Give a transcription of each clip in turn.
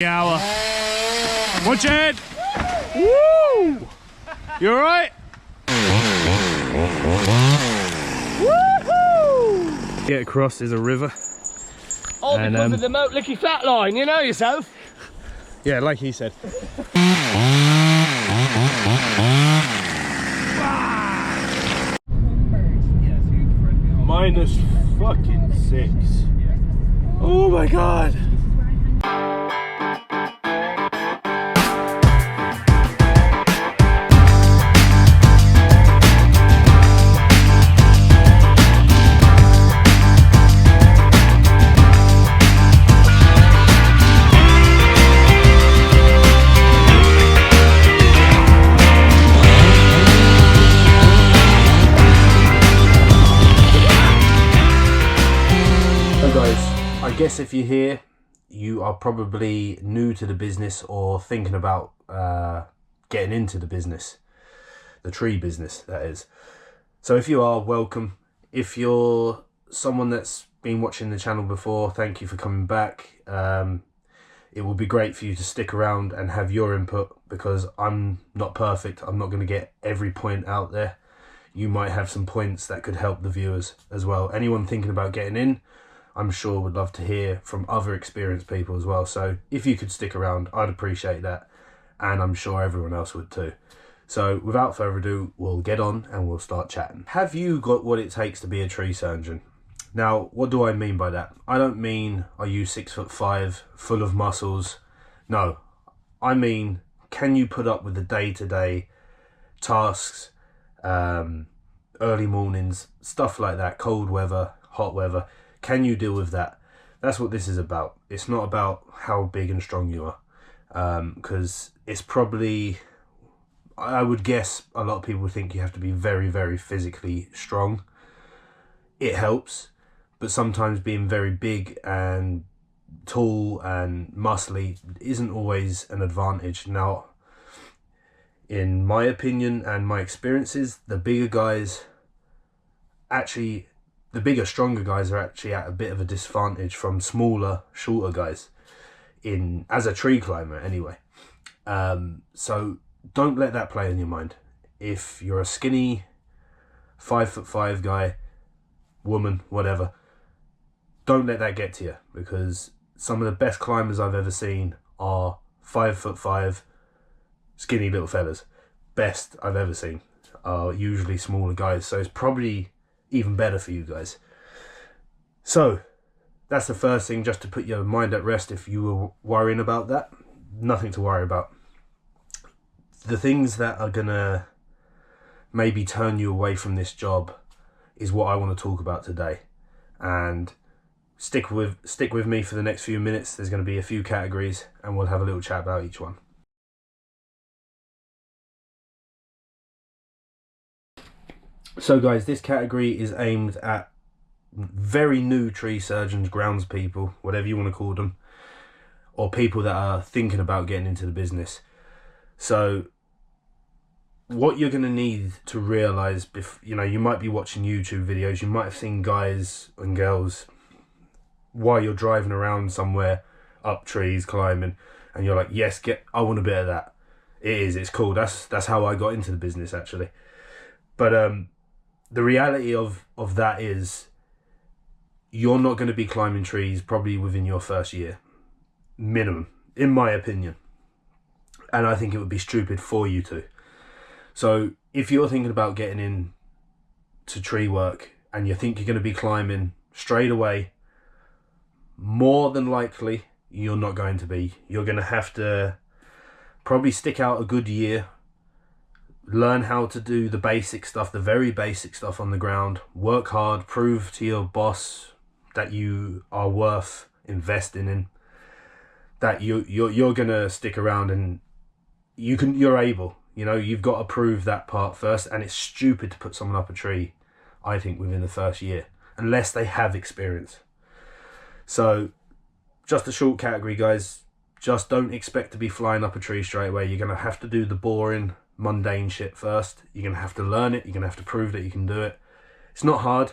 Hour. Watch it! Woo! You alright? Woohoo! Get across is a river. Oh, and, because of the Moatlicky flat line, you know yourself. Yeah, like he said. Minus fucking 6. Oh my god. I guess if you're here, you are probably new to the business or thinking about getting into the business, the tree business, that is. So if you are, welcome. If you're someone that's been watching the channel before, thank you for coming back. It will be great for you to stick around and have your input, because I'm not perfect. I'm not going to get every point out there. You might have some points that could help the viewers as well. Anyone thinking about getting in, I'm sure would love to hear from other experienced people as well. So if you could stick around, I'd appreciate that. And I'm sure everyone else would too. So without further ado, we'll get on and we'll start chatting. Have you got what it takes to be a tree surgeon? Now, what do I mean by that? I don't mean, are you 6'5", full of muscles? No, I mean, can you put up with the day-to-day tasks, early mornings, stuff like that, cold weather, hot weather? Can you deal with that? That's what this is about. It's not about how big and strong you are, because it's probably, I would guess a lot of people think you have to be very, very physically strong. It helps, but sometimes being very big and tall and muscly isn't always an advantage. Now, in my opinion and my experiences, the bigger, stronger guys are actually at a bit of a disadvantage from smaller, shorter guys, as a tree climber anyway. So don't let that play in your mind. If you're a skinny 5'5" guy, woman, whatever, don't let that get to you, because some of the best climbers I've ever seen are 5'5", skinny little fellas. Best I've ever seen are usually smaller guys, so it's probably even better for you guys. So that's the first thing, just to put your mind at rest if you were worrying about that. Nothing to worry about. The things that are gonna maybe turn you away from this job is what I want to talk about today. And stick with me for the next few minutes. There's going to be a few categories and we'll have a little chat about each one. So guys, this category is aimed at very new tree surgeons, grounds people, whatever you want to call them, or people that are thinking about getting into the business. So what you're going to need to realize, you might be watching YouTube videos, you might have seen guys and girls while you're driving around somewhere, up trees, climbing, and you're like, yes, I want a bit of that. It's cool. That's how I got into the business, actually. But the reality of that is, you're not going to be climbing trees probably within your first year, minimum, in my opinion. And I think it would be stupid for you to. So if you're thinking about getting into tree work and you think you're going to be climbing straight away, more than likely you're not going to be. You're going to have to probably stick out a good year, learn how to do the basic stuff, the very basic stuff on the ground, work hard, prove to your boss that you are worth investing in, that you're going to stick around and you're able. You've got to prove that part first, and it's stupid to put someone up a tree, I think, within the first year, unless they have experience. So, just a short category, guys. Just don't expect to be flying up a tree straight away. You're going to have to do the boring, mundane shit first. You're going to have to learn it. You're going to have to prove that you can do it. It's not hard.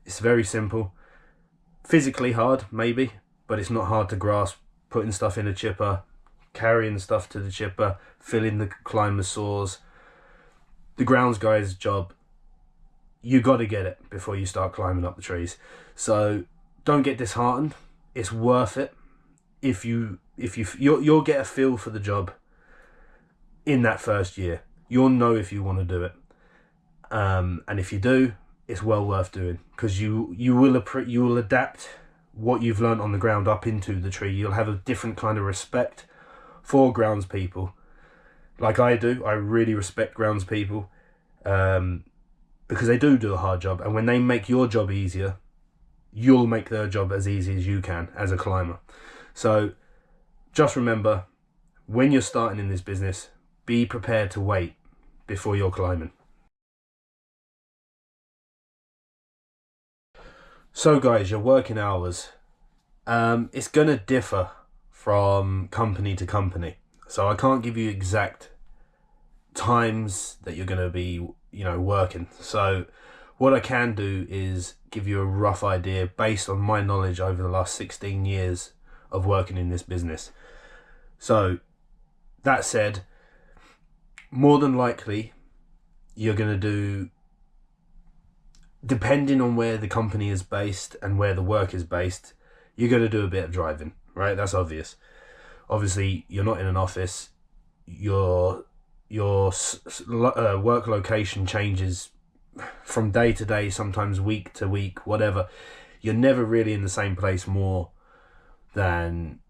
It's very simple. Physically hard, maybe, but it's not hard to grasp putting stuff in a chipper, carrying stuff to the chipper, filling the climber saws. The grounds guy's job, you got to get it before you start climbing up the trees. So don't get disheartened. It's worth it. You'll get a feel for the job in that first year. You'll know if you want to do it, and if you do, it's well worth doing, because you will adapt what you've learned on the ground up into the tree. You'll have a different kind of respect for grounds people, like I do. I really respect grounds people, because they do a hard job, and when they make your job easier, you'll make their job as easy as you can as a climber. So just remember, when you're starting in this business, be prepared to wait before you're climbing. So guys, your working hours, it's going to differ from company to company. So I can't give you exact times that you're going to be, working. So what I can do is give you a rough idea based on my knowledge over the last 16 years of working in this business. So that said, more than likely you're going to do, depending on where the company is based and where the work is based, you're going to do a bit of driving, right? That's obvious. Obviously, you're not in an office. Your work location changes from day to day, sometimes week to week, whatever. You're never really in the same place more than,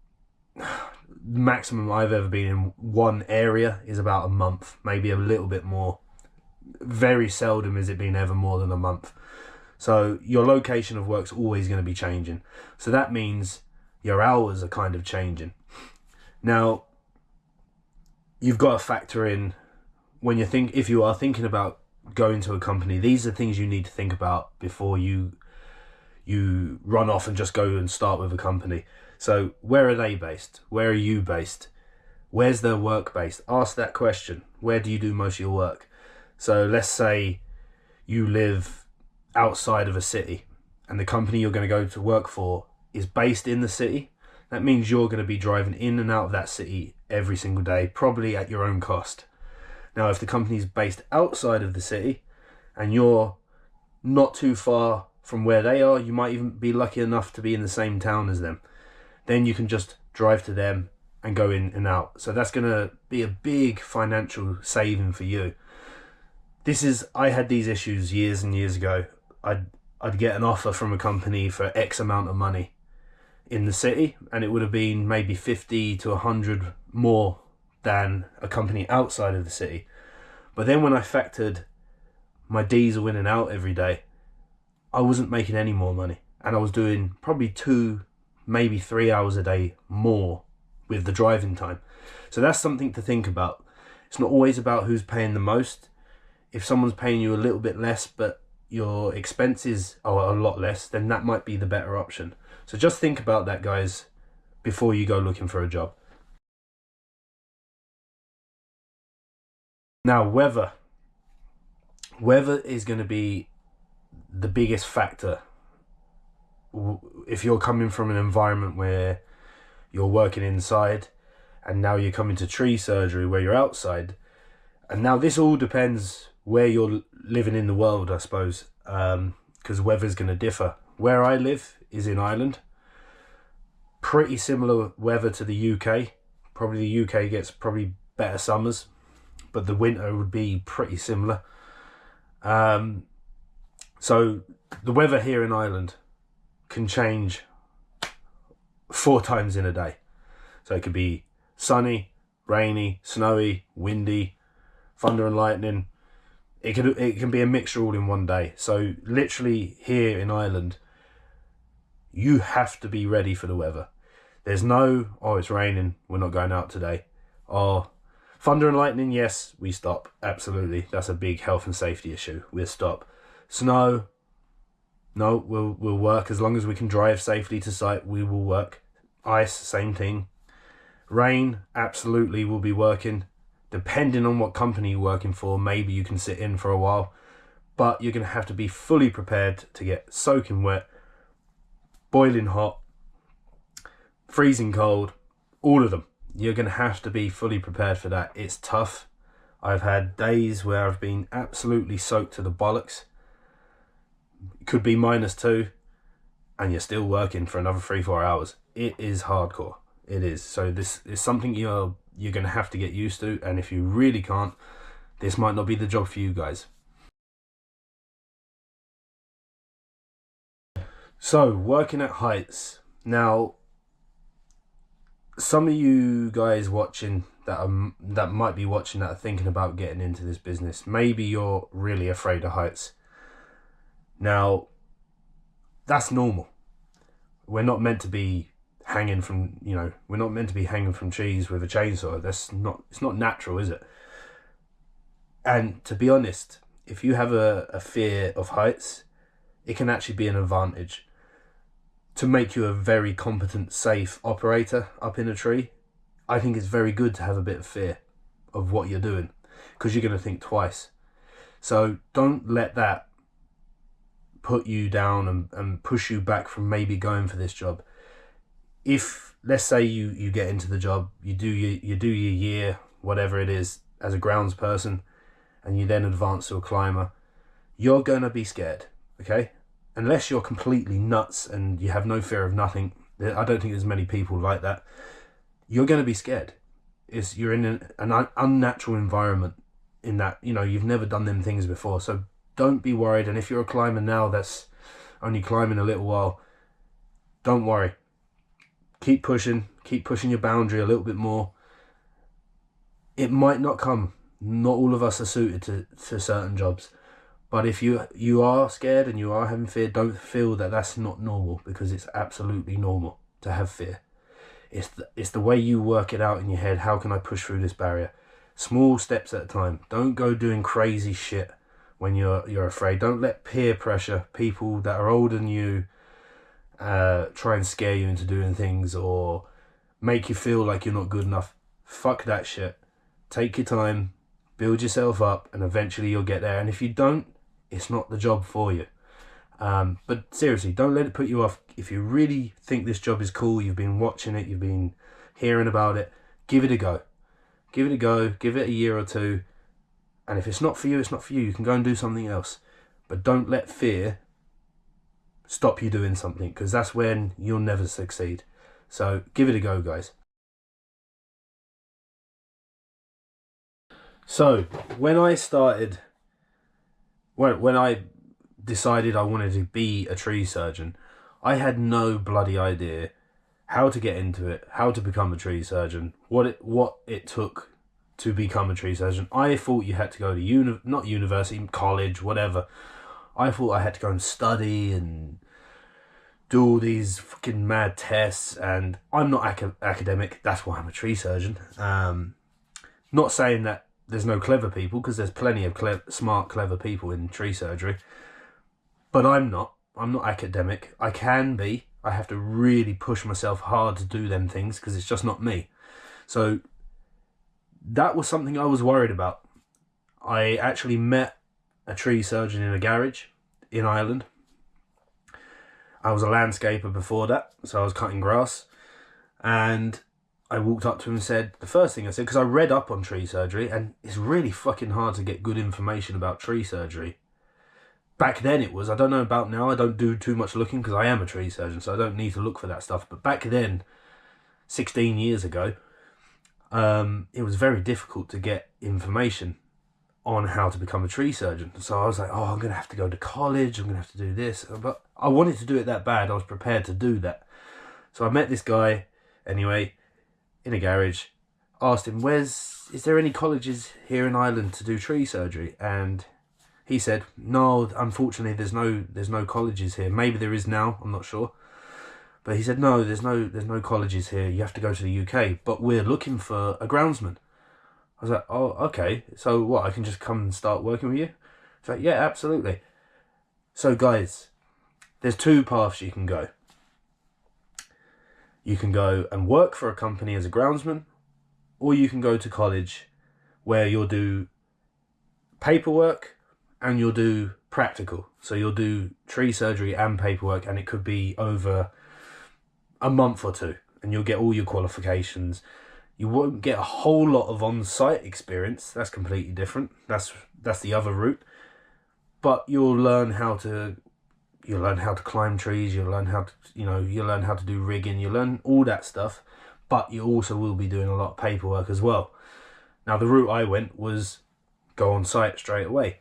maximum I've ever been in one area is about a month, maybe a little bit more. Very seldom has it been ever more than a month. So your location of work's always going to be changing. So that means your hours are kind of changing. Now, you've got to factor in, if you are thinking about going to a company, these are things you need to think about before you run off and just go and start with a company. So where are they based? Where are you based? Where's their work based? Ask that question. Where do you do most of your work? So let's say you live outside of a city and the company you're going to go to work for is based in the city. That means you're going to be driving in and out of that city every single day, probably at your own cost. Now, if the company is based outside of the city and you're not too far from where they are, you might even be lucky enough to be in the same town as them. Then you can just drive to them and go in and out. So that's going to be a big financial saving for you. I had these issues years and years ago. I'd get an offer from a company for X amount of money in the city, and it would have been maybe 50 to 100 more than a company outside of the city. But then when I factored my diesel in and out every day, I wasn't making any more money, and I was doing probably 2, maybe 3 hours a day more with the driving time. So that's something to think about. It's not always about who's paying the most. If someone's paying you a little bit less but your expenses are a lot less, then that might be the better option. So just think about that, guys, before you go looking for a job. Now, weather is going to be the biggest factor. If you're coming from an environment where you're working inside and now you're coming to tree surgery where you're outside, and now this all depends where you're living in the world, I suppose, because weather's going to differ. Where I live is in Ireland. Pretty similar weather to the UK. Probably the UK gets probably better summers, but the winter would be pretty similar. So the weather here in Ireland can change 4 times in a day. So it could be sunny, rainy, snowy, windy, thunder and lightning. It can be a mixture all in one day. So literally here in Ireland, you have to be ready for the weather. There's no, oh, it's raining, we're not going out today. Or thunder and lightning, yes, we stop. Absolutely. That's a big health and safety issue. We'll stop. Snow, no, we'll work. As long as we can drive safely to site, we will work. Ice, same thing. Rain, absolutely, we'll be working. Depending on what company you're working for, maybe you can sit in for a while, but you're going to have to be fully prepared to get soaking wet, boiling hot, freezing cold, All of them. You're going to have to be fully prepared for that. It's tough. I've had days where I've been absolutely soaked to the bollocks. It could be -2, and you're still working for another 3-4 hours. It is hardcore. It is. So this is something you're going to have to get used to, and if you really can't, this might not be the job for you guys. So, working at heights. Now, some of you guys watching that might be watching that are thinking about getting into this business, maybe you're really afraid of heights. Now, that's normal. We're not meant to be hanging from, we're not meant to be hanging from trees with a chainsaw. It's not natural, is it? And to be honest, if you have a fear of heights, it can actually be an advantage to make you a very competent, safe operator up in a tree. I think it's very good to have a bit of fear of what you're doing, because you're going to think twice. So don't let that put you down and push you back from maybe going for this job. If, let's say you get into the job, you do your year, whatever it is, as a grounds person, and you then advance to a climber, you're going to be scared, okay? Unless you're completely nuts and you have no fear of nothing. I don't think there's many people like that. You're going to be scared. You're in an unnatural environment in that, you've never done them things before. So don't be worried. And if you're a climber now that's only climbing a little while, don't worry. Keep pushing your boundary a little bit more. It might not come. Not all of us are suited to certain jobs. But if you are scared and you are having fear, don't feel that that's not normal, because it's absolutely normal to have fear. It's the way you work it out in your head. How can I push through this barrier? Small steps at a time. Don't go doing crazy shit when you're afraid. Don't let peer pressure, people that are older than you, try and scare you into doing things or make you feel like you're not good enough. Fuck that shit. Take your time, build yourself up, and eventually you'll get there. And if you don't, it's not the job for you. But seriously, don't let it put you off. If you really think this job is cool, you've been watching it, you've been hearing about it, give it a go. Give it a go, give it a year or two. And if it's not for you, it's not for you. You can go and do something else. But don't let fear stop you doing something, because that's when you'll never succeed. So give it a go, guys. So when I decided I wanted to be a tree surgeon, I had no bloody idea how to get into it, how to become a tree surgeon, what it took to become a tree surgeon. I thought you had to go to not university, college, whatever. I thought I had to go and study and do all these fucking mad tests, and I'm not academic. That's why I'm a tree surgeon. Not saying that there's no clever people, because there's plenty of smart, clever people in tree surgery. But I'm not academic. I can be. I have to really push myself hard to do them things, because it's just not me. So that was something I was worried about. I actually met a tree surgeon in a garage in Ireland. I was a landscaper before that, so I was cutting grass. And I walked up to him and said, the first thing I said, because I read up on tree surgery, and it's really fucking hard to get good information about tree surgery. Back then it was. I don't know about now. I don't do too much looking because I am a tree surgeon, so I don't need to look for that stuff. But back then, 16 years ago, it was very difficult to get information on how to become a tree surgeon. So I was like, oh, I'm going to have to go to college. I'm going to have to do this. But I wanted to do it that bad. I was prepared to do that. So I met this guy, anyway, in a garage, asked him, is there any colleges here in Ireland to do tree surgery? And he said, no, unfortunately, there's no colleges here. Maybe there is now, I'm not sure. But he said, no, there's no colleges here. You have to go to the UK. But we're looking for a groundsman. I was like, oh, okay. So what, I can just come and start working with you? He's like, yeah, absolutely. So guys, there's two paths you can go. You can go and work for a company as a groundsman, or you can go to college where you'll do paperwork and you'll do practical. So you'll do tree surgery and paperwork, and it could be over a month or two. and you'll get all your qualifications. You won't get a whole lot of on-site experience. That's completely different. That's the other route. But you'll learn how to climb trees. You'll learn how to you'll learn how to do rigging. You'll learn all that stuff. But you also will be doing a lot of paperwork as well. Now the route I went was go on site straight away.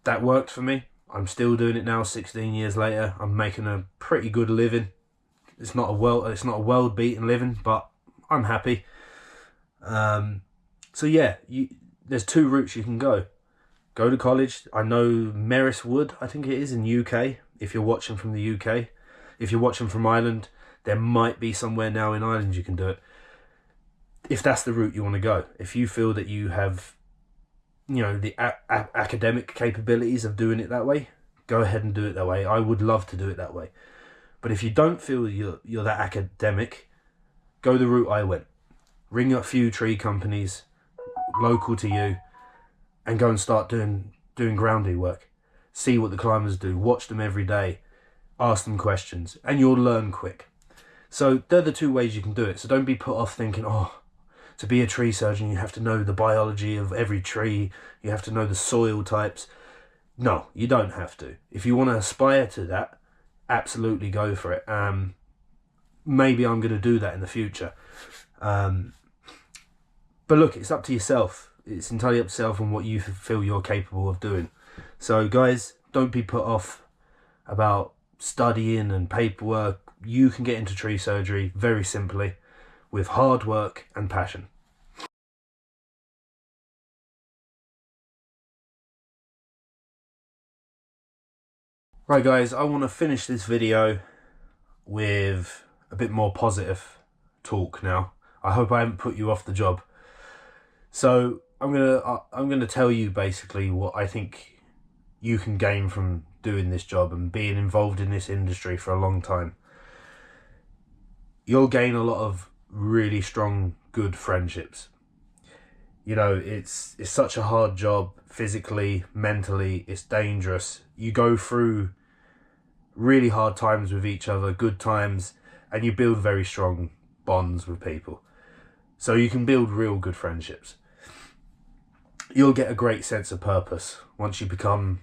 That worked for me. I'm still doing it now, 16 years later. I'm making a pretty good living. It's not a world beating living, but I'm happy. So yeah, there's 2 routes you can go. Go to college. I know Merris Wood, I think it is, in UK, if you're watching from the UK. If you're watching from Ireland, there might be somewhere now in Ireland you can do it. If that's the route you want to go. If you feel that you have, the academic capabilities of doing it that way, go ahead and do it that way. I would love to do it that way. But if you don't feel you're that academic, go the route I went. Ring a few tree companies local to you and go and start doing groundy work. See what the climbers do. Watch them every day. Ask them questions. And you'll learn quick. So they're the 2 ways you can do it. So don't be put off thinking, to be a tree surgeon, you have to know the biology of every tree. You have to know the soil types. No, you don't have to. If you want to aspire to that, absolutely go for it. Maybe I'm going to do that in the future. But look, it's up to yourself. It's entirely up to yourself and what you feel you're capable of doing. So guys, don't be put off about studying and paperwork. You can get into tree surgery very simply with hard work and passion. Right guys, I want to finish this video with a bit more positive talk now. I hope I haven't put you off the job. So I'm gonna tell you basically what I think you can gain from doing this job and being involved in this industry for a long time. You'll gain a lot of really strong, good friendships. It's such a hard job, physically, mentally. It's dangerous. You go through really hard times with each other, good times, and you build very strong bonds with people. So you can build real good friendships. You'll get a great sense of purpose once you become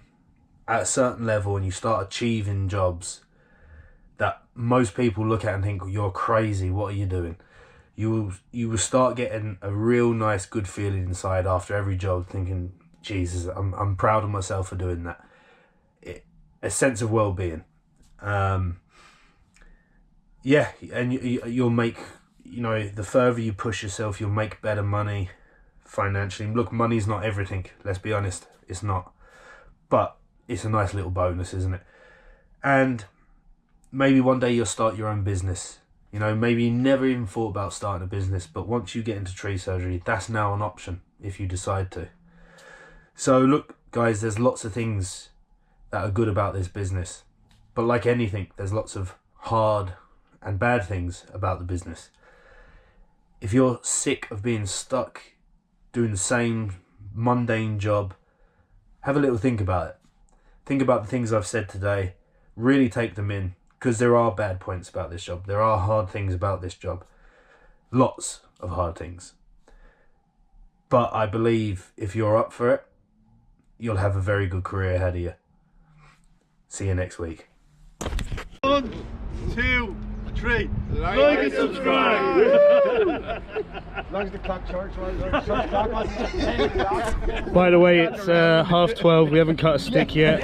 at a certain level and you start achieving jobs that most people look at and think, you're crazy, what are you doing? You will start getting a real nice good feeling inside after every job, thinking, Jesus, I'm proud of myself for doing that. A sense of well-being. Yeah, and you'll make, the further you push yourself, you'll make better money financially. Look, money's not everything, let's be honest, it's not. But it's a nice little bonus, isn't it? And maybe one day you'll start your own business. Maybe you never even thought about starting a business, but once you get into tree surgery, that's now an option if you decide to. So look, guys, there's lots of things that are good about this business. But like anything, there's lots of hard and bad things about the business. If you're sick of being stuck doing the same mundane job, have a little think about it. Think about the things I've said today. Really take them in, because there are bad points about this job. There are hard things about this job. Lots of hard things. But I believe if you're up for it, you'll have a very good career ahead of you. See you next week. 1, 2, 3. Like and subscribe. By the way, it's 12:30. We haven't cut a stick yet.